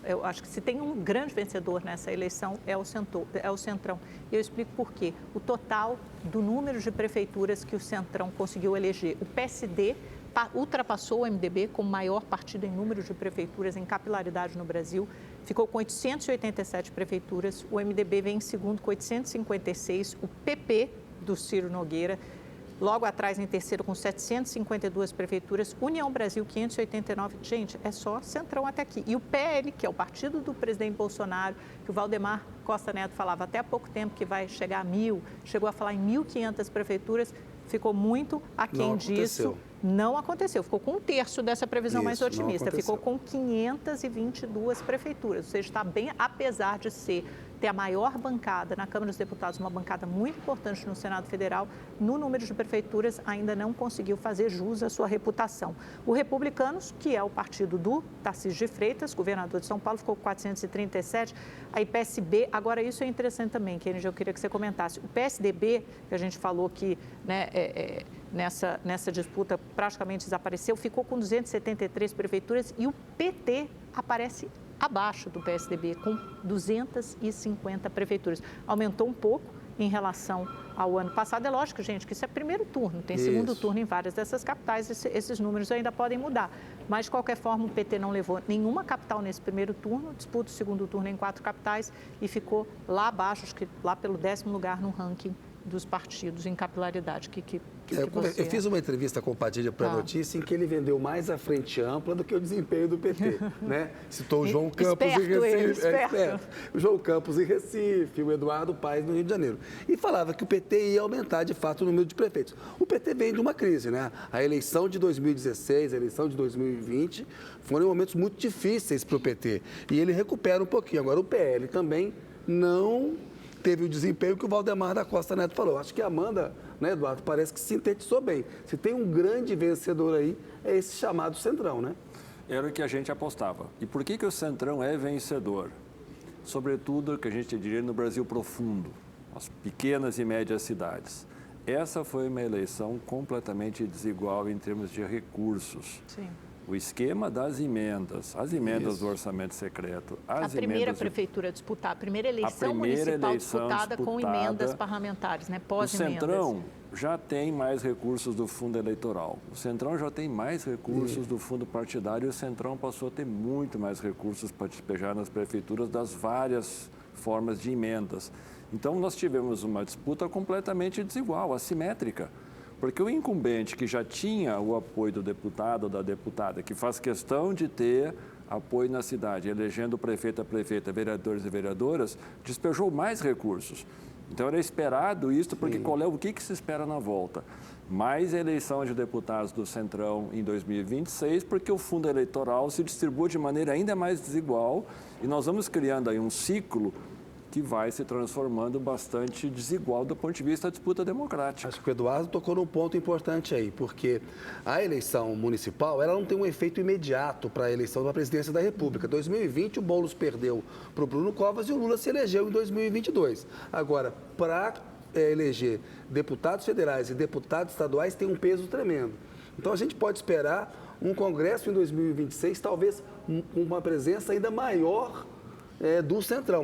Eu acho que se tem um grande vencedor nessa eleição é o Centrão. Eu explico por quê. O total do número de prefeituras que o Centrão conseguiu eleger. O PSD ultrapassou o MDB como maior partido em número de prefeituras em capilaridade no Brasil. Ficou com 887 prefeituras. O MDB vem em segundo com 856. O PP do Ciro Nogueira, logo atrás, em terceiro, com 752 prefeituras. União Brasil, 589. Gente, é só Centrão até aqui. E o PL, que é o partido do presidente Bolsonaro, que o Valdemar Costa Neto falava até há pouco tempo que vai chegar a 1.000, chegou a falar em 1.500 prefeituras, ficou muito aquém disso. Não aconteceu. Ficou com um terço dessa previsão mais otimista. Ficou com 522 prefeituras. Ou seja, está bem, apesar de ter a maior bancada na Câmara dos Deputados, uma bancada muito importante no Senado Federal, no número de prefeituras ainda não conseguiu fazer jus à sua reputação. O Republicanos, que é o partido do Tarcísio de Freitas, governador de São Paulo, ficou com 437. Aí PSB, agora isso é interessante também, Kennedy, eu queria que você comentasse. O PSDB, que a gente falou que, né, nessa disputa praticamente desapareceu, ficou com 273 prefeituras e o PT aparece abaixo do PSDB, com 250 prefeituras. Aumentou um pouco em relação ao ano passado. É lógico, gente, que isso é primeiro turno, tem segundo turno em várias dessas capitais, esses números ainda podem mudar. Mas, de qualquer forma, o PT não levou nenhuma capital nesse primeiro turno, disputa o segundo turno em 4 capitais e ficou lá abaixo, acho que lá pelo 10º lugar no ranking dos partidos em capilaridade. Eu fiz uma entrevista com o Padilha para a Notícia em que ele vendeu mais a frente ampla do que o desempenho do PT, né? Citou o João Campos em Recife, o João Campos em Recife, o Eduardo Paes no Rio de Janeiro. E falava que o PT ia aumentar, de fato, o número de prefeitos. O PT vem de uma crise, né? A eleição de 2016, a eleição de 2020 foram momentos muito difíceis para o PT. E ele recupera um pouquinho. Agora, o PL também não teve o desempenho que o Valdemar da Costa Neto falou. Acho que a Amanda, né, Eduardo, parece que sintetizou bem. Se tem um grande vencedor aí, é esse chamado Centrão, né? Era o que a gente apostava. E por que o Centrão é vencedor? Sobretudo, que a gente diria no Brasil profundo, as pequenas e médias cidades. Essa foi uma eleição completamente desigual em termos de recursos. Sim. O esquema das emendas, as emendas do orçamento secreto, a primeira prefeitura disputada, a primeira eleição municipal disputada com emendas parlamentares, né? Pós-emendas. O Centrão já tem mais recursos do fundo eleitoral. O Centrão já tem mais recursos do fundo partidário e o Centrão passou a ter muito mais recursos para despejar nas prefeituras das várias formas de emendas. Então, nós tivemos uma disputa completamente desigual, assimétrica. Porque o incumbente que já tinha o apoio do deputado ou da deputada, que faz questão de ter apoio na cidade, elegendo o prefeito, a prefeita, vereadores e vereadoras, despejou mais recursos. Então, era esperado isso, porque o que se espera na volta? Mais eleição de deputados do Centrão em 2026, porque o fundo eleitoral se distribui de maneira ainda mais desigual e nós vamos criando aí um ciclo que vai se transformando bastante desigual do ponto de vista da disputa democrática. Acho que o Eduardo tocou num ponto importante aí, porque a eleição municipal ela não tem um efeito imediato para a eleição da presidência da República. Em 2020, o Boulos perdeu para o Bruno Covas e o Lula se elegeu em 2022. Agora, para eleger deputados federais e deputados estaduais tem um peso tremendo. Então, a gente pode esperar um Congresso em 2026, talvez com uma presença ainda maior do Centrão.